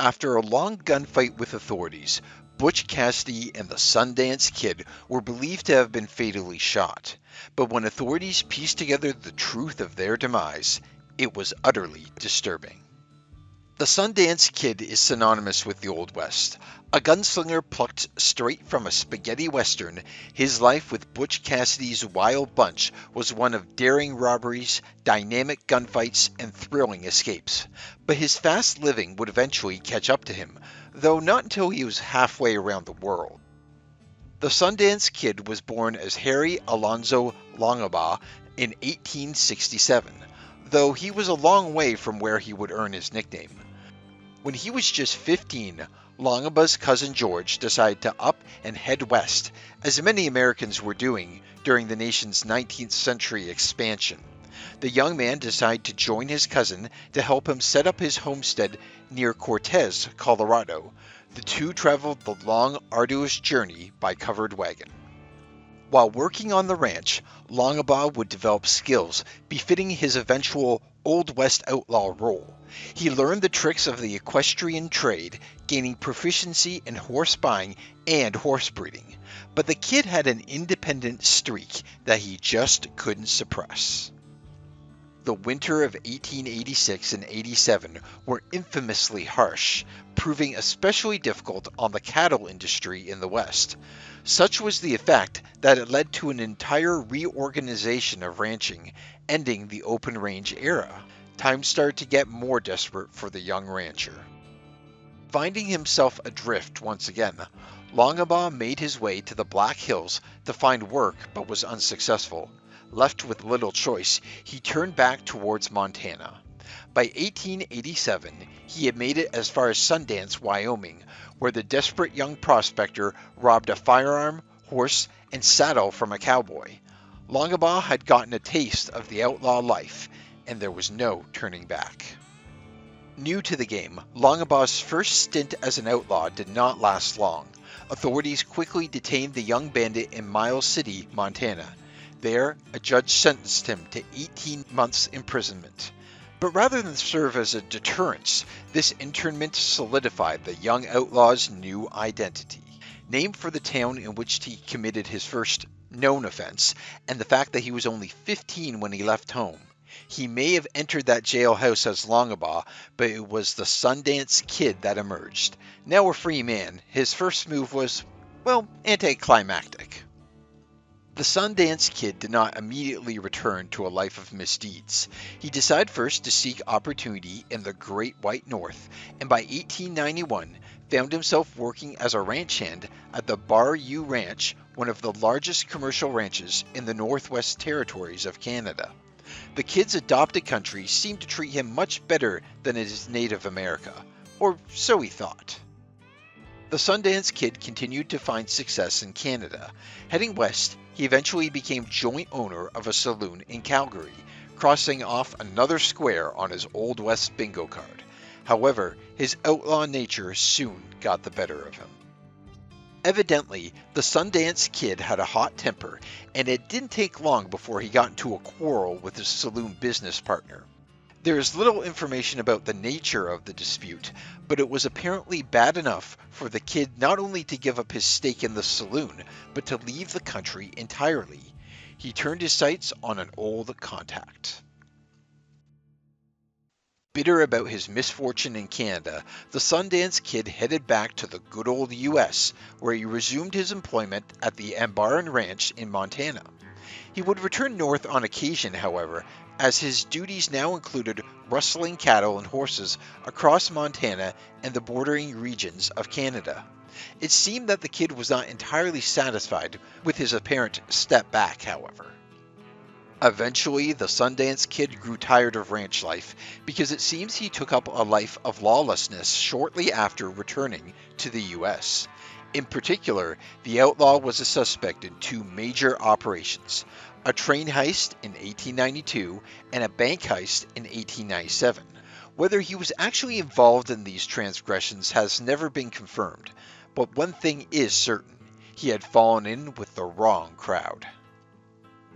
After a long gunfight with authorities, Butch Cassidy and the Sundance Kid were believed to have been fatally shot. But when authorities pieced together the truth of their demise, it was utterly disturbing. The Sundance Kid is synonymous with the Old West. A gunslinger plucked straight from a spaghetti western, his life with Butch Cassidy's wild bunch was one of daring robberies, dynamic gunfights, and thrilling escapes. But his fast living would eventually catch up to him, though not until he was halfway around the world. The Sundance Kid was born as Harry Alonzo Longabaugh in 1867, though he was a long way from where he would earn his nickname. When he was just 15, Longabaugh's cousin George decided to up and head west, as many Americans were doing during the nation's 19th century expansion. The young man decided to join his cousin to help him set up his homestead near Cortez, Colorado. The two traveled the long, arduous journey by covered wagon. While working on the ranch, Longabaugh would develop skills befitting his eventual Old West outlaw role. He learned the tricks of the equestrian trade, gaining proficiency in horse buying and horse breeding. But the kid had an independent streak that he just couldn't suppress. The winter of 1886 and 87 were infamously harsh, proving especially difficult on the cattle industry in the West. Such was the effect that it led to an entire reorganization of ranching, ending the open range era. Times started to get more desperate for the young rancher. Finding himself adrift once again, Longabaugh made his way to the Black Hills to find work but was unsuccessful. Left with little choice, he turned back towards Montana. By 1887, he had made it as far as Sundance, Wyoming, where the desperate young prospector robbed a firearm, horse, and saddle from a cowboy. Longabaugh had gotten a taste of the outlaw life, and there was no turning back. New to the game, Longabaugh's first stint as an outlaw did not last long. Authorities quickly detained the young bandit in Miles City, Montana. There, a judge sentenced him to 18 months imprisonment. But rather than serve as a deterrence, this internment solidified the young outlaw's new identity. Named for the town in which he committed his first known offense, and the fact that he was only 15 when he left home. He may have entered that jailhouse as Longabaugh, but it was the Sundance Kid that emerged. Now a free man, his first move was, well, anticlimactic. The Sundance Kid did not immediately return to a life of misdeeds. He decided first to seek opportunity in the Great White North, and by 1891 found himself working as a ranch hand at the Bar U Ranch, one of the largest commercial ranches in the Northwest Territories of Canada. The kid's adopted country seemed to treat him much better than his native America, or so he thought. The Sundance Kid continued to find success in Canada. Heading west, he eventually became joint owner of a saloon in Calgary, crossing off another square on his Old West bingo card. However, his outlaw nature soon got the better of him. Evidently, the Sundance Kid had a hot temper, and it didn't take long before he got into a quarrel with his saloon business partner. There is little information about the nature of the dispute, but it was apparently bad enough for the kid not only to give up his stake in the saloon, but to leave the country entirely. He turned his sights on an old contact. Bitter about his misfortune in Canada, the Sundance Kid headed back to the good old U.S., where he resumed his employment at the Ambaran Ranch in Montana. He would return north on occasion, however, as his duties now included rustling cattle and horses across Montana and the bordering regions of Canada. It seemed that the kid was not entirely satisfied with his apparent step back, however. Eventually, the Sundance Kid grew tired of ranch life because it seems he took up a life of lawlessness shortly after returning to the U.S. In particular, the outlaw was a suspect in two major operations, a train heist in 1892 and a bank heist in 1897. Whether he was actually involved in these transgressions has never been confirmed, but one thing is certain, he had fallen in with the wrong crowd.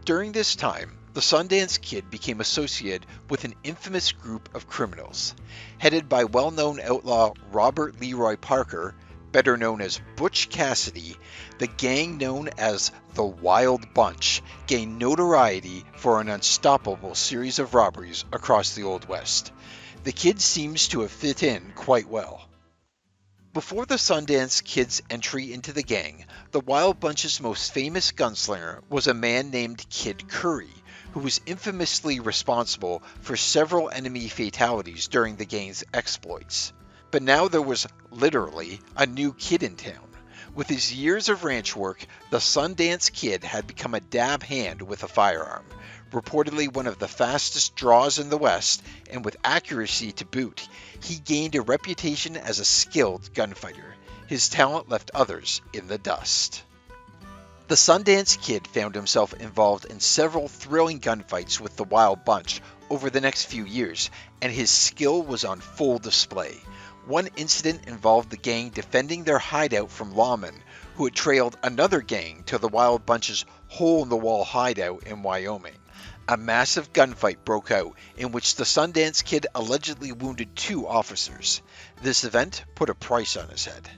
During this time, The Sundance Kid became associated with an infamous group of criminals. Headed by well-known outlaw Robert Leroy Parker, better known as Butch Cassidy, the gang known as the Wild Bunch gained notoriety for an unstoppable series of robberies across the Old West. The Kid seems to have fit in quite well. Before the Sundance Kid's entry into the gang, the Wild Bunch's most famous gunslinger was a man named Kid Curry, who was infamously responsible for several enemy fatalities during the gang's exploits. But now there was literally a new kid in town. With his years of ranch work, the Sundance Kid had become a dab hand with a firearm, reportedly one of the fastest draws in the West, and with accuracy to boot. He gained a reputation as a skilled gunfighter. His talent left others in the dust. The Sundance Kid found himself involved in several thrilling gunfights with the Wild Bunch over the next few years, and his skill was on full display. One incident involved the gang defending their hideout from lawmen who had trailed another gang to the Wild Bunch's hole-in-the-wall hideout in Wyoming. A massive gunfight broke out in which the Sundance Kid allegedly wounded 2 officers. This event put a price on his head.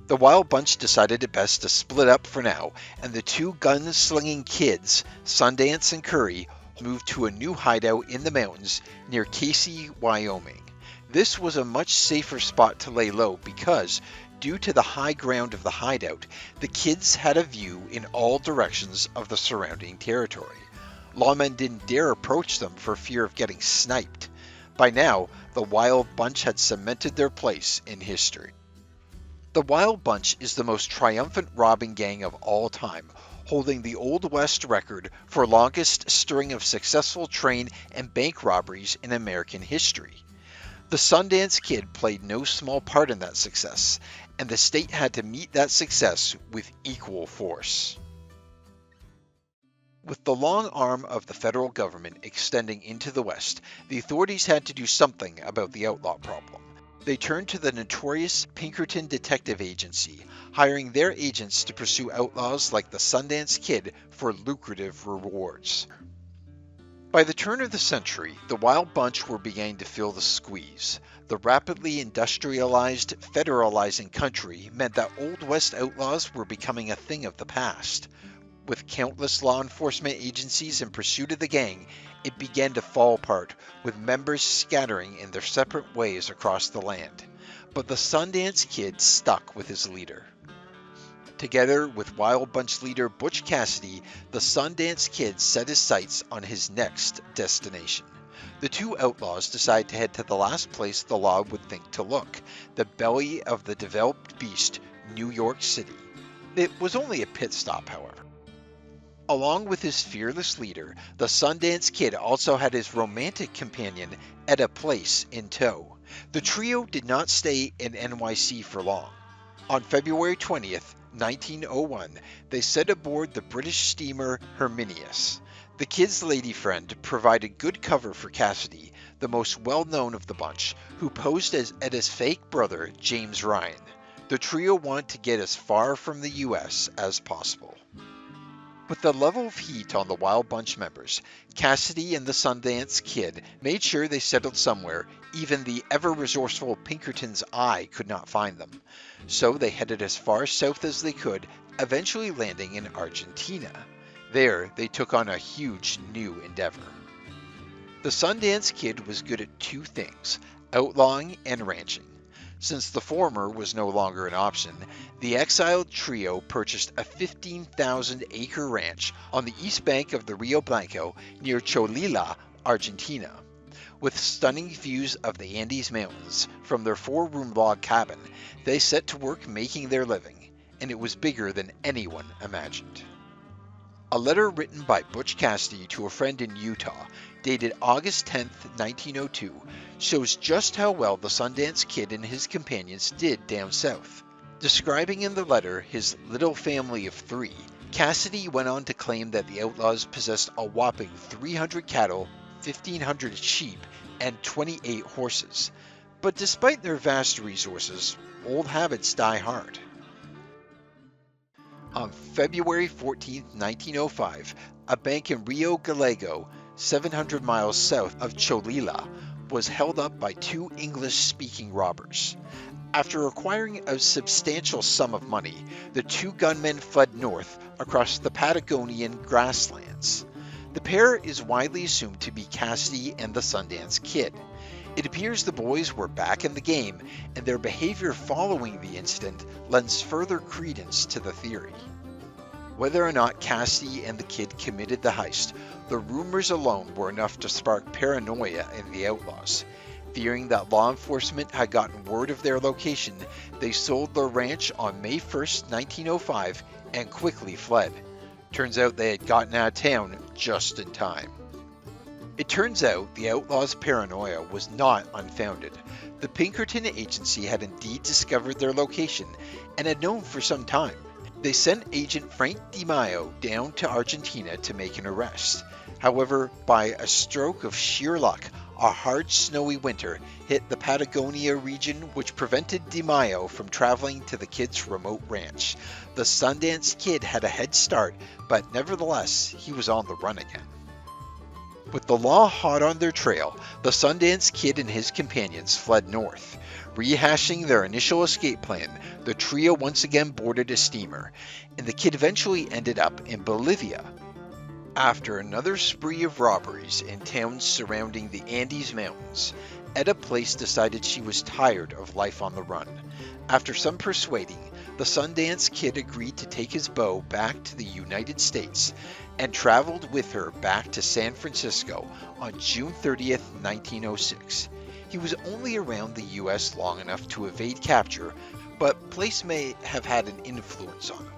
The Wild Bunch decided it best to split up for now, and the 2 gun-slinging kids, Sundance and Curry, moved to a new hideout in the mountains near Casey, Wyoming. This was a much safer spot to lay low because, due to the high ground of the hideout, the kids had a view in all directions of the surrounding territory. Lawmen didn't dare approach them for fear of getting sniped. By now, the Wild Bunch had cemented their place in history. The Wild Bunch is the most triumphant robbing gang of all time, holding the Old West record for longest string of successful train and bank robberies in American history. The Sundance Kid played no small part in that success, and the state had to meet that success with equal force. With the long arm of the federal government extending into the West, the authorities had to do something about the outlaw problem. They turned to the notorious Pinkerton Detective Agency, hiring their agents to pursue outlaws like the Sundance Kid for lucrative rewards. By the turn of the century, the Wild Bunch were beginning to feel the squeeze. The rapidly industrialized, federalizing country meant that Old West outlaws were becoming a thing of the past. With countless law enforcement agencies in pursuit of the gang, it began to fall apart, with members scattering in their separate ways across the land. But the Sundance Kid stuck with his leader. Together with Wild Bunch leader Butch Cassidy, the Sundance Kid set his sights on his next destination. The 2 outlaws decided to head to the last place the law would think to look, the belly of the developed beast, New York City. It was only a pit stop, however. Along with his fearless leader, the Sundance Kid also had his romantic companion, Etta Place, in tow. The trio did not stay in NYC for long. On February 20th, 1901, they set aboard the British steamer Herminius. The Kid's lady friend provided good cover for Cassidy, the most well-known of the bunch, who posed as Etta's fake brother, James Ryan. The trio wanted to get as far from the U.S. as possible. With the level of heat on the Wild Bunch members, Cassidy and the Sundance Kid made sure they settled somewhere even the ever-resourceful Pinkerton's eye could not find them. So they headed as far south as they could, eventually landing in Argentina. There, they took on a huge new endeavor. The Sundance Kid was good at 2 things, outlawing and ranching. Since the former was no longer an option, the exiled trio purchased a 15,000-acre ranch on the east bank of the Rio Blanco near Cholila, Argentina. With stunning views of the Andes Mountains from their 4-room log cabin, they set to work making their living, and it was bigger than anyone imagined. A letter written by Butch Cassidy to a friend in Utah, dated August 10, 1902, shows just how well the Sundance Kid and his companions did down south. Describing in the letter his little family of 3, Cassidy went on to claim that the outlaws possessed a whopping 300 cattle, 1,500 sheep, and 28 horses. But despite their vast resources, old habits die hard. On February 14, 1905, a bank in Rio Galego, 700 miles south of Cholila, was held up by two English-speaking robbers. After acquiring a substantial sum of money, the two gunmen fled north across the Patagonian grasslands. The pair is widely assumed to be Cassidy and the Sundance Kid. It appears the boys were back in the game, and their behavior following the incident lends further credence to the theory. Whether or not Cassidy and the Kid committed the heist, the rumors alone were enough to spark paranoia in the outlaws. Fearing that law enforcement had gotten word of their location, they sold their ranch on May 1st, 1905, and quickly fled. Turns out they had gotten out of town just in time. It turns out the outlaws' paranoia was not unfounded. The Pinkerton agency had indeed discovered their location and had known for some time. They sent agent Frank DiMaio down to Argentina to make an arrest. However, by a stroke of sheer luck, a hard snowy winter hit the Patagonia region, which prevented DiMaio from traveling to the Kid's remote ranch. The Sundance Kid had a head start, but nevertheless, he was on the run again. With the law hot on their trail, the Sundance Kid and his companions fled north. Rehashing their initial escape plan, the trio once again boarded a steamer, and the Kid eventually ended up in Bolivia. After another spree of robberies in towns surrounding the Andes Mountains, Etta Place decided she was tired of life on the run. After some persuading, the Sundance Kid agreed to take his bow back to the United States and traveled with her back to San Francisco on June 30th, 1906. He was only around the U.S. long enough to evade capture, but Place may have had an influence on him.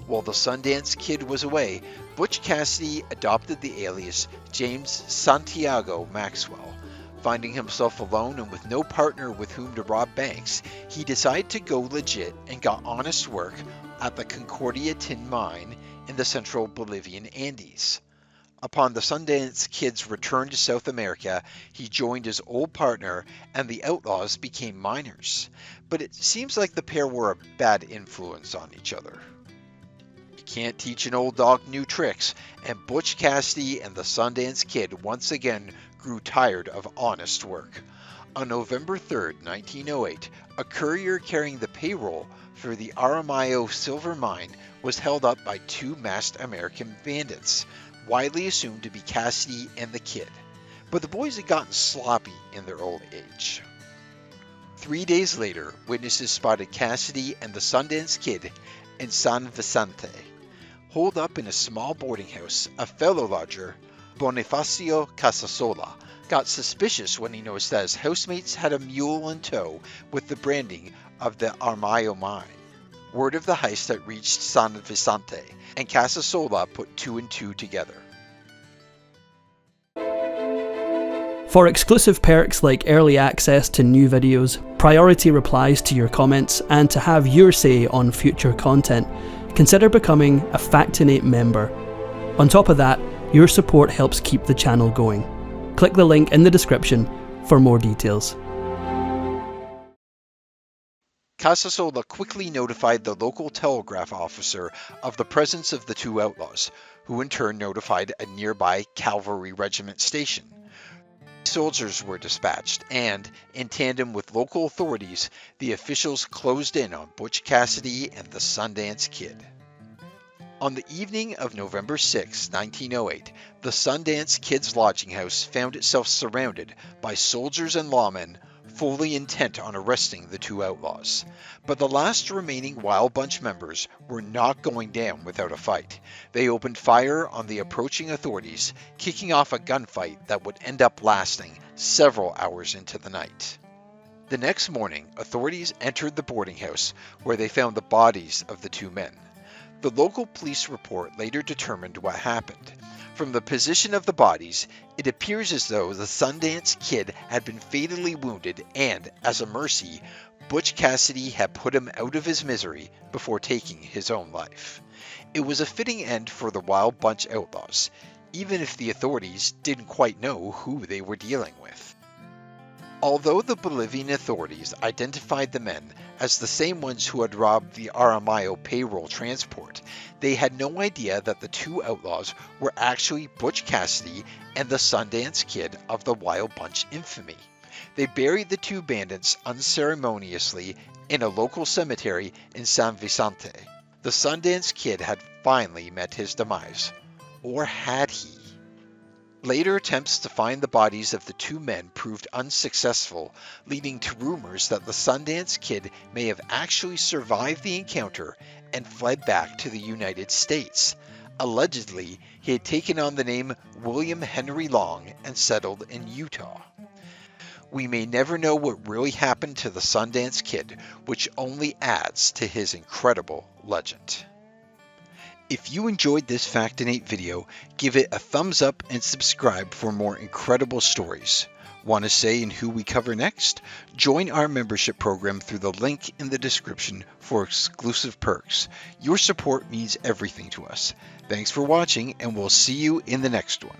While the Sundance Kid was away, Butch Cassidy adopted the alias James Santiago Maxwell. Finding himself alone and with no partner with whom to rob banks, he decided to go legit and got honest work at the Concordia tin mine in the central Bolivian Andes. Upon the Sundance Kid's return to South America, he joined his old partner and the outlaws became miners. But it seems like the pair were a bad influence on each other. You can't teach an old dog new tricks, and Butch Cassidy and the Sundance Kid once again grew tired of honest work. On November 3, 1908, a courier carrying the payroll for the Aramayo silver mine was held up by two masked American bandits, widely assumed to be Cassidy and the Kid. But the boys had gotten sloppy in their old age. 3 days later, witnesses spotted Cassidy and the Sundance Kid in San Vicente. Holed up in a small boarding house, a fellow lodger, Bonifacio Casasola, got suspicious when he noticed that his housemates had a mule in tow with the branding of the Aramayo mine. Word of the heist had reached San Vicente, and Casasola put two and two together. For exclusive perks like early access to new videos, priority replies to your comments, and to have your say on future content, consider becoming a Factinate member. On top of that, your support helps keep the channel going. Click the link in the description for more details. Casasola quickly notified the local telegraph officer of the presence of the two outlaws, who in turn notified a nearby cavalry regiment station. Soldiers were dispatched, and, in tandem with local authorities, the officials closed in on Butch Cassidy and the Sundance Kid. On the evening of November 6, 1908, the Sundance Kid's lodging house found itself surrounded by soldiers and lawmen, fully intent on arresting the two outlaws. But the last remaining Wild Bunch members were not going down without a fight. They opened fire on the approaching authorities, kicking off a gunfight that would end up lasting several hours into the night. The next morning, authorities entered the boarding house, where they found the bodies of the two men. The local police report later determined what happened. From the position of the bodies, it appears as though the Sundance Kid had been fatally wounded and, as a mercy, Butch Cassidy had put him out of his misery before taking his own life. It was a fitting end for the Wild Bunch outlaws, even if the authorities didn't quite know who they were dealing with. Although the Bolivian authorities identified the men as the same ones who had robbed the Aramayo payroll transport, they had no idea that the two outlaws were actually Butch Cassidy and the Sundance Kid of the Wild Bunch infamy. They buried the two bandits unceremoniously in a local cemetery in San Vicente. The Sundance Kid had finally met his demise. Or had he? Later attempts to find the bodies of the two men proved unsuccessful, leading to rumors that the Sundance Kid may have actually survived the encounter and fled back to the United States. Allegedly, he had taken on the name William Henry Long and settled in Utah. We may never know what really happened to the Sundance Kid, which only adds to his incredible legend. If you enjoyed this Factinate video, give it a thumbs up and subscribe for more incredible stories. Want a say in who we cover next? Join our membership program through the link in the description for exclusive perks. Your support means everything to us. Thanks for watching, and we'll see you in the next one.